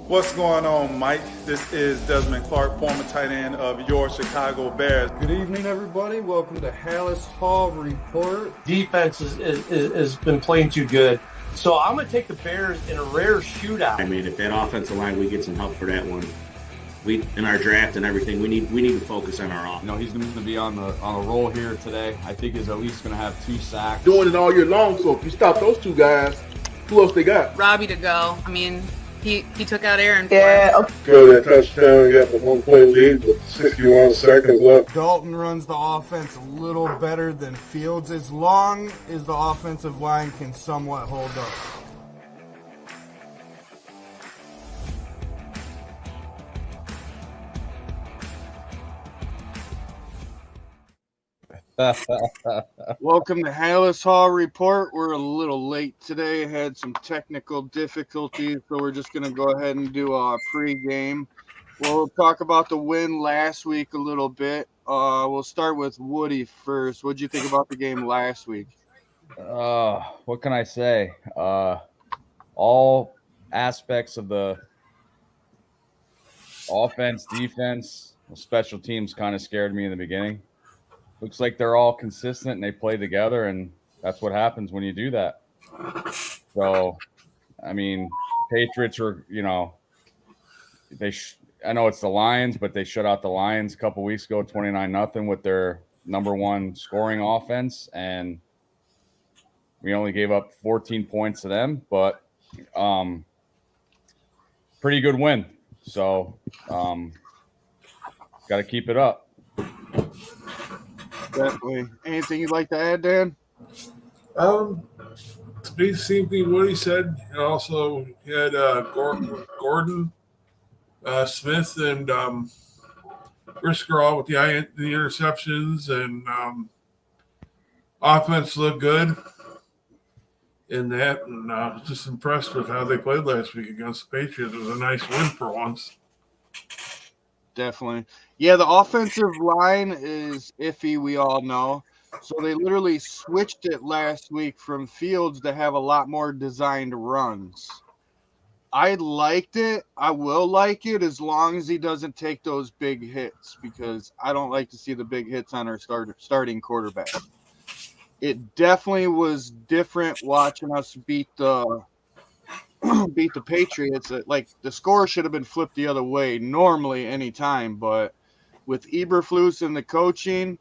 What's going on, Mike? This is Desmond Clark, former tight end of your Chicago Bears. Good evening, everybody. Welcome to Halas Hall Report. Defense has been playing too good. So I'm going to take the Bears in a rare shootout. I mean, if that offensive line, we get some help for that one. We in our draft and everything, we need to focus on our offense. You know, he's going to be on a roll here today. I think he's at least going to have 2 sacks. Doing it all year long, so if you stop those 2 guys, who else they got? Robbie to go. I mean, he took out Aaron. Yeah. Good that touchdown, got the 1-play lead with 61 seconds left. Dalton runs the offense a little better than Fields, as long as the offensive line can somewhat hold up. Welcome to Halas Hall Report. We're a little late today. Had some technical difficulties, so we're just going to go ahead and do a pregame. We'll talk about the win last week a little bit. We'll start with Woody first. What'd you think about the game last week? What can I say? All aspects of the offense, defense, special teams kind of scared me in the beginning. Looks like they're all consistent and they play together, and that's what happens when you do that. So, I mean, Patriots are, I know it's the Lions, but they shut out the Lions a couple weeks ago, 29-0 with their number 1 scoring offense, and we only gave up 14 points to them, but pretty good win. So, got to keep it up. Definitely. Anything you'd like to add, Dan? Same thing Woody said. And also, he had Gordon, Smith, and Brisker all with the interceptions, and offense looked good in that. And I was just impressed with how they played last week against the Patriots. It was a nice win for once. Definitely. Yeah, the offensive line is iffy, we all know. So they literally switched it last week from Fields to have a lot more designed runs. I liked it. I will like it as long as he doesn't take those big hits, because I don't like to see the big hits on our starting quarterback. It definitely was different watching us beat the Patriots. Like, the score should have been flipped the other way normally anytime, but with Eberflus and the coaching,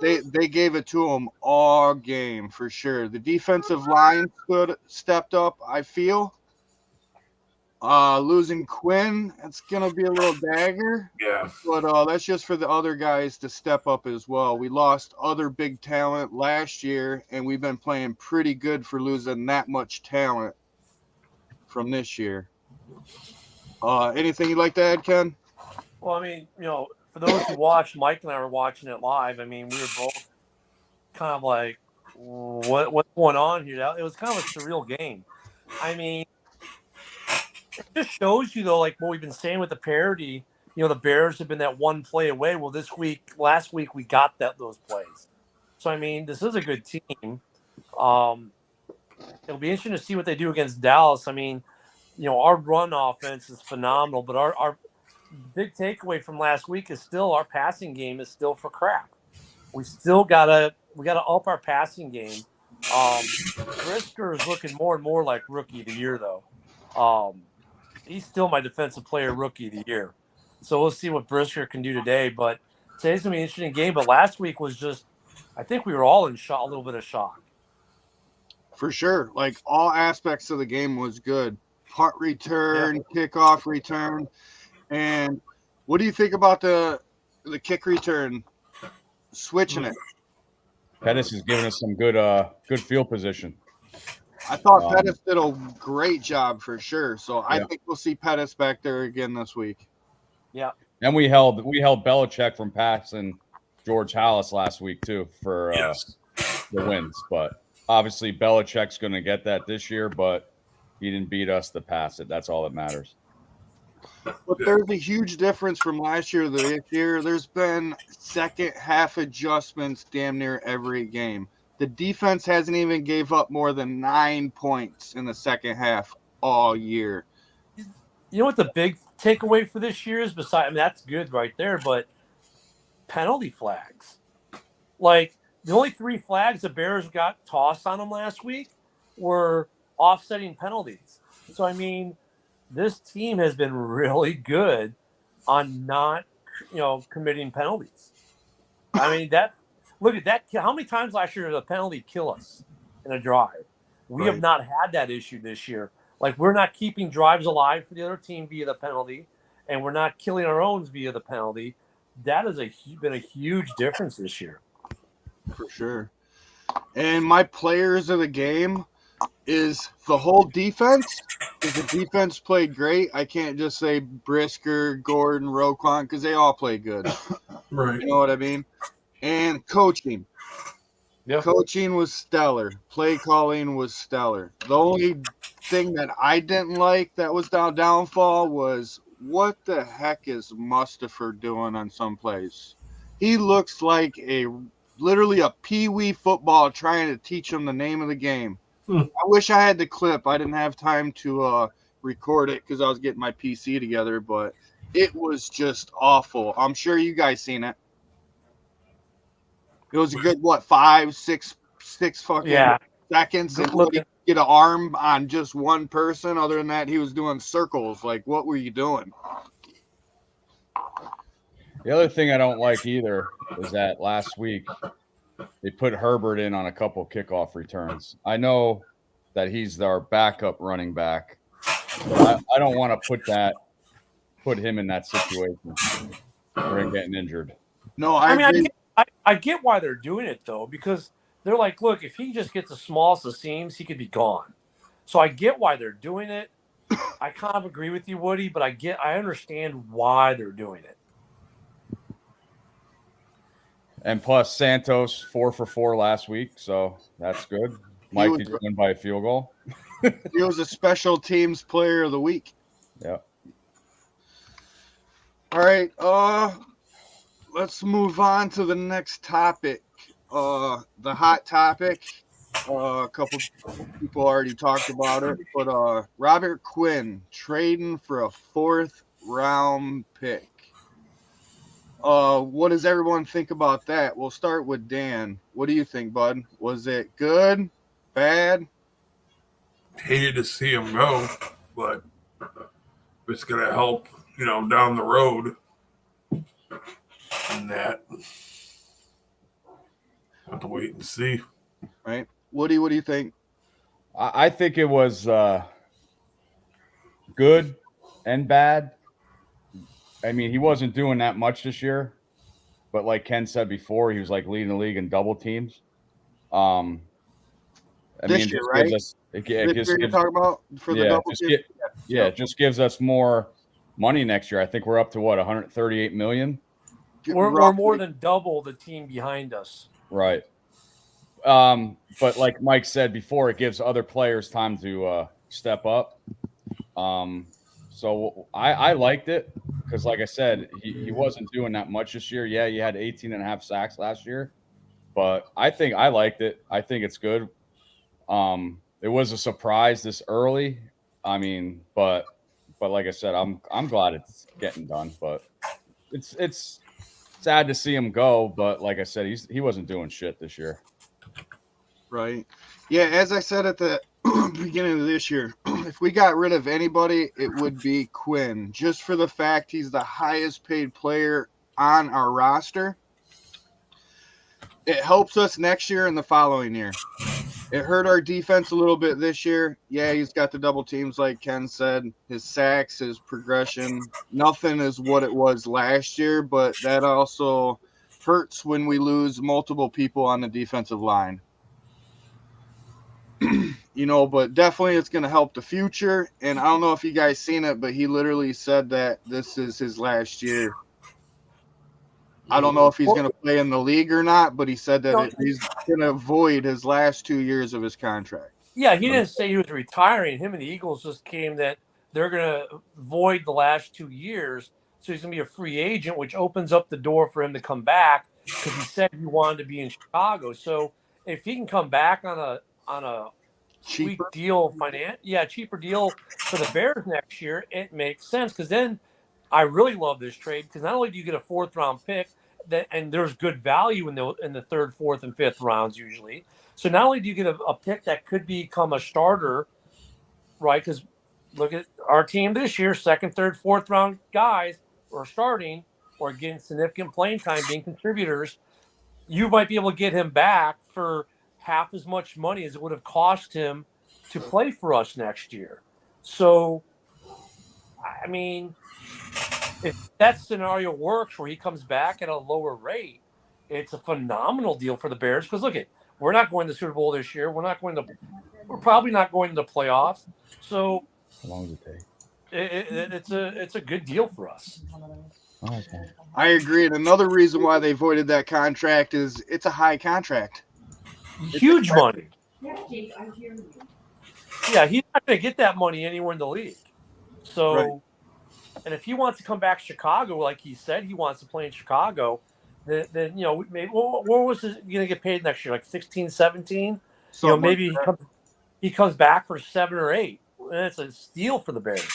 they gave it to them all game for sure. The defensive line stepped up, I feel. Losing Quinn, it's going to be a little dagger. Yeah. But that's just for the other guys to step up as well. We lost other big talent last year, and we've been playing pretty good for losing that much talent from this year. Anything you'd like to add, Ken? Well, I mean, for those who watched, Mike and I were watching it live. I mean, we were both kind of like, what's going on here? It was kind of a surreal game. I mean, it just shows you, though, like what we've been saying with the parity. The Bears have been that one play away. Well, last week, we got those plays. So, I mean, this is a good team. It'll be interesting to see what they do against Dallas. I mean, our run offense is phenomenal, but our big takeaway from last week is still our passing game is still for crap. We still gotta up our passing game. Brisker is looking more and more like rookie of the year, though. He's still my defensive player rookie of the year. So we'll see what Brisker can do today. But today's gonna be an interesting game. But last week was just, I think we were all in shock, a little bit of shock. For sure. Like, all aspects of the game was good. Punt return, kickoff return. And what do you think about the kick return, switching it? Pettis is giving us some good field position. I thought Pettis did a great job for sure. So I think we'll see Pettis back there again this week. Yeah. And we held Belichick from passing George Halas last week too for the wins. But obviously Belichick's going to get that this year, but he didn't beat us to pass it. That's all that matters. But there's a huge difference from last year to this year. There's been second half adjustments damn near every game. The defense hasn't even gave up more than 9 points in the second half all year. You know what the big takeaway for this year is? Besides, I mean, that's good right there, but penalty flags. Like, the only 3 flags the Bears got tossed on them last week were offsetting penalties. So, I mean, this team has been really good on not, committing penalties. I mean, look at that. How many times last year did a penalty kill us in a drive? We have not had that issue this year. Like, we're not keeping drives alive for the other team via the penalty, and we're not killing our own via the penalty. That has been a huge difference this year. For sure. And my players of the game is the whole defense. Because the defense played great. I can't just say Brisker, Gordon, Roquan, because they all play good. Right. You know what I mean? And coaching. Yep. Coaching was stellar. Play calling was stellar. The only thing that I didn't like that was downfall was what the heck is Mustapher doing on some plays? He looks like literally a pee-wee football trying to teach him the name of the game. I wish I had the clip. I didn't have time to record it because I was getting my PC together, but it was just awful. I'm sure you guys seen it. It was a good, 5, 6 fucking seconds. And get an arm on just one person. Other than that, he was doing circles. Like, what were you doing? The other thing I don't like either is that last week they put Herbert in on a couple kickoff returns. I know that he's our backup running back, but I don't want to put him in that situation for him getting injured. No, I get why they're doing it though, because they're like, look, if he just gets the smallest of seams, he could be gone. So I get why they're doing it. I kind of agree with you, Woody, but I understand why they're doing it. And plus Santos 4 for 4 last week, so that's good. Mike is win by a field goal. He was a special teams player of the week. Yeah. All right. Let's move on to the next topic. The hot topic. A couple people already talked about it, but Robert Quinn trading for a 4th round pick. What does everyone think about that? We'll start with Dan. What do you think, bud? Was it good? Bad? Hated to see him go, but it's going to help, down the road. And that. Have to wait and see. Right. Woody, what do you think? I think it was good and bad. I mean, he wasn't doing that much this year, but like Ken said before, he was like leading the league in double teams. This year, right? You're talking about for the double teams? It just gives us more money next year. I think we're up to 138 million. We're more than double the team behind us. Right. But like Mike said before, it gives other players time to step up. So I liked it because, like I said, he wasn't doing that much this year. Yeah, he had 18.5 sacks last year, but I think I liked it. I think it's good. It was a surprise this early. I mean, but like I said, I'm glad it's getting done. But it's sad to see him go. But like I said, he wasn't doing shit this year. Right. Yeah, as I said at the beginning of this year, if we got rid of anybody, it would be Quinn, just for the fact he's the highest paid player on our roster. It helps us next year and the following year. It hurt our defense a little bit this year. Yeah, he's got the double teams like Ken said. His sacks, his progression, nothing is what it was last year, but that also hurts when we lose multiple people on the defensive line. But definitely it's going to help the future. And I don't know if you guys seen it, but he literally said that this is his last year. I don't know if he's going to play in the league or not, but he said that he's going to avoid his last 2 years of his contract. Yeah, he didn't say he was retiring. Him and the Eagles just came that they're going to void the last 2 years. So he's going to be a free agent, which opens up the door for him to come back because he said he wanted to be in Chicago. So if he can come back on a sweet Cheaper. deal, cheaper deal for the Bears next year, it makes sense. Because then I really love this trade because not only do you get a 4th-round pick, and there's good value in the 3rd, 4th, and 5th rounds usually. So not only do you get a pick that could become a starter, right? Because look at our team this year: 2nd, 3rd, 4th round guys are starting or getting significant playing time, being contributors. You might be able to get him back for half as much money as it would have cost him to play for us next year. So, I mean, if that scenario works where he comes back at a lower rate, it's a phenomenal deal for the Bears. Because look we're not going to the Super Bowl this year. We're probably not going to the playoffs. So How long does it take? it's a good deal for us. Okay. I agree. And another reason why they voided that contract is it's a high contract. Huge money. Yeah, he's not going to get that money anywhere in the league. So, Right. And if he wants to come back to Chicago, like he said he wants to play in Chicago, then maybe what was he going to get paid next year? Like 16, 17? Maybe he comes back for 7 or 8. That's a steal for the Bears.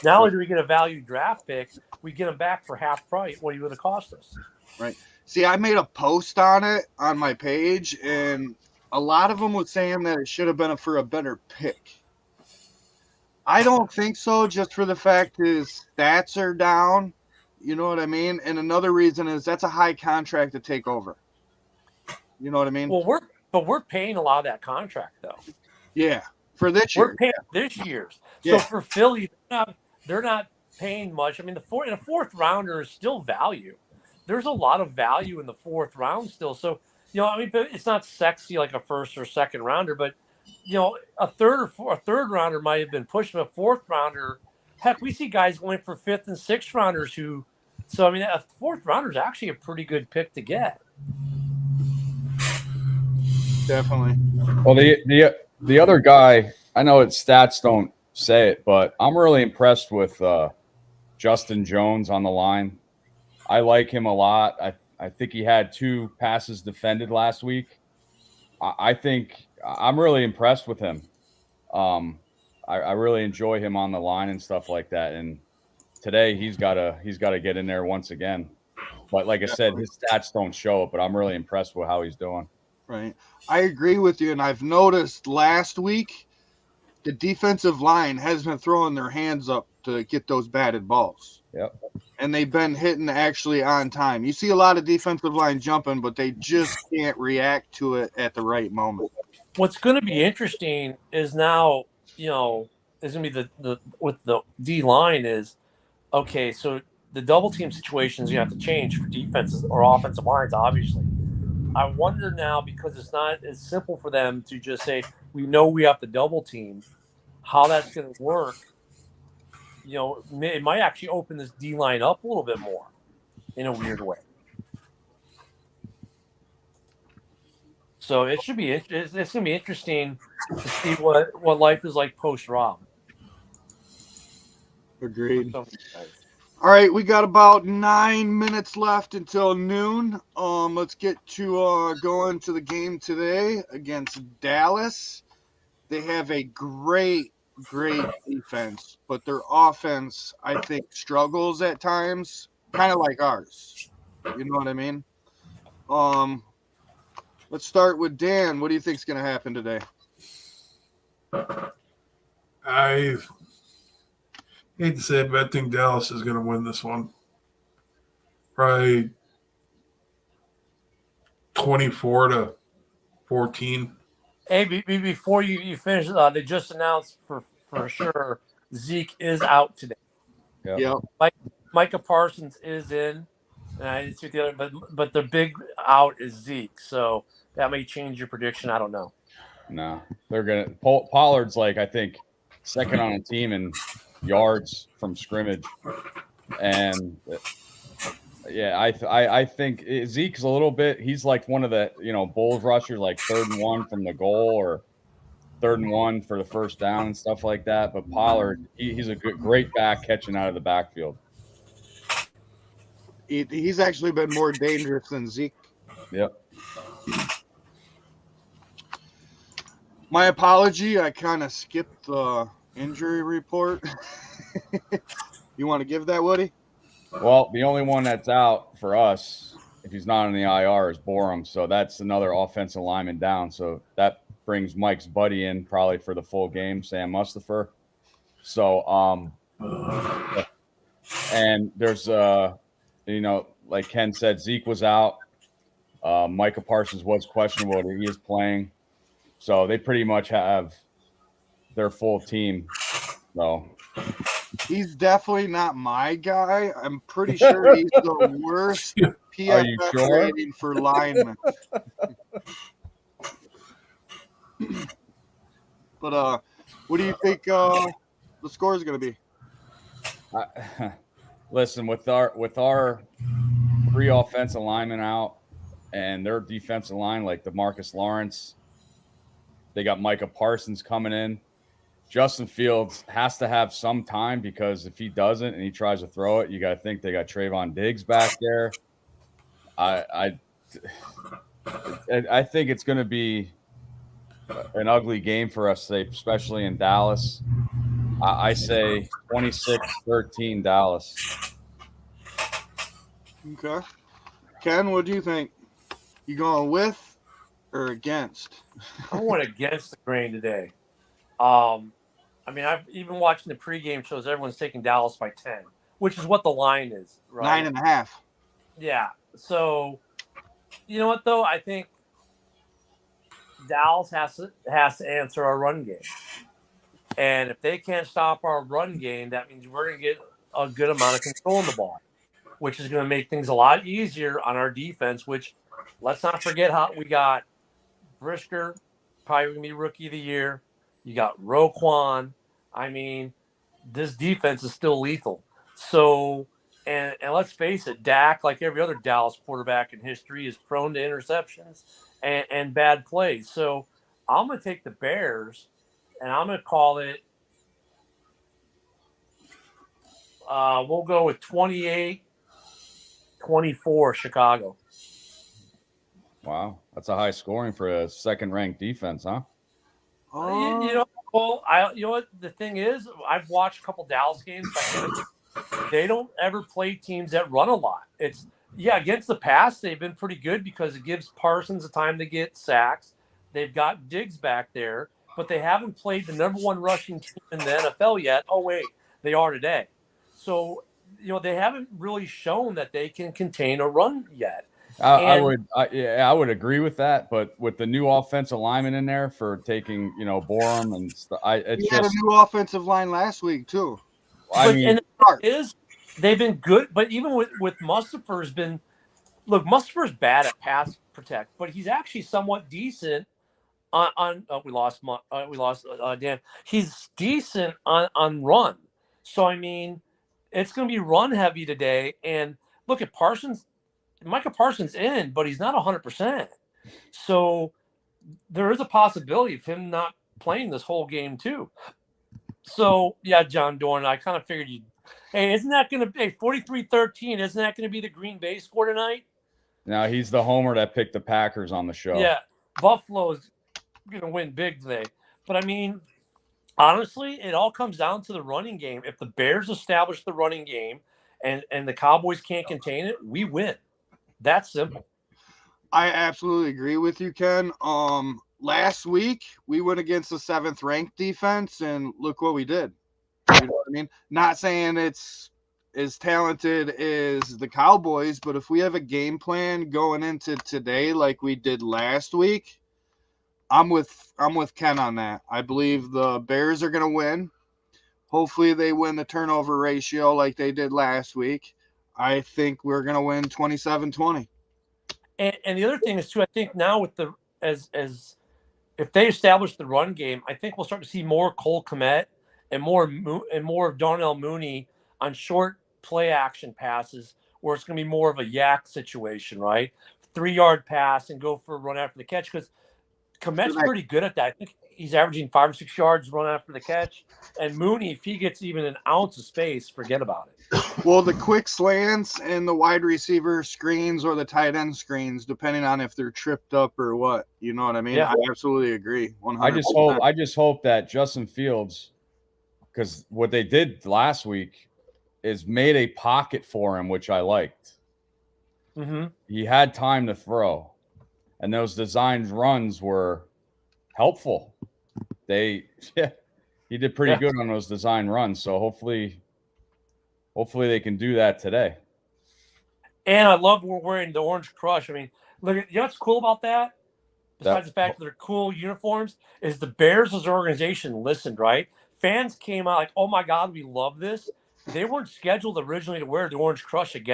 Not only do we get a value draft pick, we get him back for half price what he would have cost us. Right. See, I made a post on it on my page, and a lot of them were saying that it should have been for a better pick. I don't think so, just for the fact his stats are down. You know what I mean? And another reason is that's a high contract to take over. You know what I mean? Well, we're paying a lot of that contract though. Yeah, for this year. We're paying this year's. So Yeah. for Philly, they're not paying much. I mean, a 4th rounder is still value. There's a lot of value in the 4th round still. So but it's not sexy like a 1st or 2nd rounder, but a 3rd rounder might have been pushed, but a 4th rounder. Heck, we see guys going for 5th and 6th rounders who. So I mean, a 4th rounder is actually a pretty good pick to get. Definitely. Well, the other guy, I know its stats don't say it, but I'm really impressed with Justin Jones on the line. I like him a lot. I think he had 2 passes defended last week. I think I'm really impressed with him. I really enjoy him on the line and stuff like that. And today he's got to get in there once again. But like I said, his stats don't show it, but I'm really impressed with how he's doing. Right. I agree with you, and I've noticed last week the defensive line has been throwing their hands up to get those batted balls. Yep. And they've been hitting actually on time. You see a lot of defensive line jumping, but they just can't react to it at the right moment. What's going to be interesting is now, is going to be the with the D line is okay. So the double team situations you have to change for defenses or offensive lines, obviously. I wonder now, because it's not as simple for them to just say, we know we have to double team, how that's going to work. It might actually open this D line up a little bit more in a weird way. So it should be, it's going to be interesting to see what life is like post Rob. Agreed. All right, we got about 9 minutes left until noon. Let's get to going to the game today against Dallas. They have a great defense, but their offense, I think, struggles at times, kind of like ours. You know what I mean? Let's start with Dan. What do you think is going to happen today? I hate to say it, but I think Dallas is going to win this one. Probably 24-14. Hey, before you finish, they just announced for sure Zeke is out today. Yep. Micah Parsons is in, and I didn't see the other, but the big out is Zeke, so that may change your prediction. I don't know. No, they're gonna. Pollard's like, I think, second on a team in yards from scrimmage, and yeah, I think Zeke's a little bit. He's like one of the bull rushers, like 3rd and 1 from the goal, or 3rd and 1 for the first down and stuff like that. But Pollard, he's a great back catching out of the backfield. He's actually been more dangerous than Zeke. Yep. My apology. I kind of skipped the injury report. You want to give that, Woody? Well, the only one that's out for us, if he's not on the IR, is Borum. So that's another offensive lineman down. So that brings Mike's buddy in probably for the full game, Sam Mustafer. So, and there's, like Ken said, Zeke was out. Micah Parsons was questionable. He is playing. So they pretty much have their full team. So he's definitely not my guy. I'm pretty sure he's the worst PFF rating for linemen. But what do you think the score is going to be? Listen, with our 3 offensive linemen out and their defensive line, like DeMarcus Lawrence, they got Micah Parsons coming in. Justin Fields has to have some time, because if he doesn't and he tries to throw it, you got to think they got Trayvon Diggs back there. I think it's going to be an ugly game for us, especially in Dallas. I say 26-13 Dallas. Okay. Ken, what do you think? You going with or against? I went against the grain today. I mean, I've even watching the pregame shows, everyone's taking Dallas by 10, which is what the line is, right? 9.5. Yeah. So, you know what, though? I think Dallas has to answer our run game. And if they can't stop our run game, that means we're going to get a good amount of control in the ball, which is going to make things a lot easier on our defense, which let's not forget how we got Brisker, probably going to be rookie of the year. You got Roquan. I mean, this defense is still lethal. So, and let's face it, Dak, like every other Dallas quarterback in history, is prone to interceptions and bad plays. So I'm going to take the Bears, and I'm going to call it, we'll go with 28-24 Chicago. Wow. That's a high scoring for a second-ranked defense, huh? You know, well, you know what the thing is? I've watched a couple Dallas games. They don't ever play teams that run a lot. It's against the pass, they've been pretty good because it gives Parsons the time to get sacks. They've got Diggs back there, but they haven't played the number 1 rushing team in the NFL yet. Oh wait, they are today. So they haven't really shown that they can contain a run yet. I would agree with that, but with the new offensive lineman in there for taking Borum and stuff, he had a new offensive line last week too. They've been good, but even with Mustafer's Mustafer's bad at pass protect, but he's actually somewhat decent on we lost Dan. He's decent on run. So I mean, it's going to be run heavy today. And look at Parsons. Micah Parsons in, but he's not 100%. So there is a possibility of him not playing this whole game too. So yeah, John Dorn, I kind of figured isn't that going to be 43-13? Isn't that going to be the Green Bay score tonight? Now he's the homer that picked the Packers on the show. Yeah, Buffalo is going to win big today. But I mean, honestly, it all comes down to the running game. If the Bears establish the running game and the Cowboys can't contain it, we win. That's simple. I absolutely agree with you, Ken. Last week we went against the 7th ranked defense, and look what we did. You know what I mean? Not saying it's as talented as the Cowboys, but if we have a game plan going into today like we did last week, I'm with Ken on that. I believe the Bears are going to win. Hopefully they win the turnover ratio like they did last week. I think we're going to win 27-20. And the other thing is too, I think now with as if they establish the run game, I think we'll start to see more Cole Kmet and more of Darnell Mooney on short play action passes, where it's going to be more of a yak situation, right? 3-yard pass and go for a run after the catch. Because Komet's pretty good at that. I think he's averaging 5 or 6 yards run after the catch. And Mooney, if he gets even an ounce of space, forget about it. Well, the quick slants and the wide receiver screens or the tight end screens, depending on if they're tripped up or what. You know what I mean? Yeah. I absolutely agree. 100%. I just hope that Justin Fields, because what they did last week is made a pocket for him, which I liked. Mm-hmm. He had time to throw, and those designed runs were helpful. He did pretty good on those design runs. So hopefully they can do that today. And I love we're wearing the Orange Crush. I mean, look at, you know what's cool about that? Besides the fact that they're cool uniforms, is the Bears as an organization listened, right? Fans came out like, oh my God, we love this. They weren't scheduled originally to wear the Orange Crush against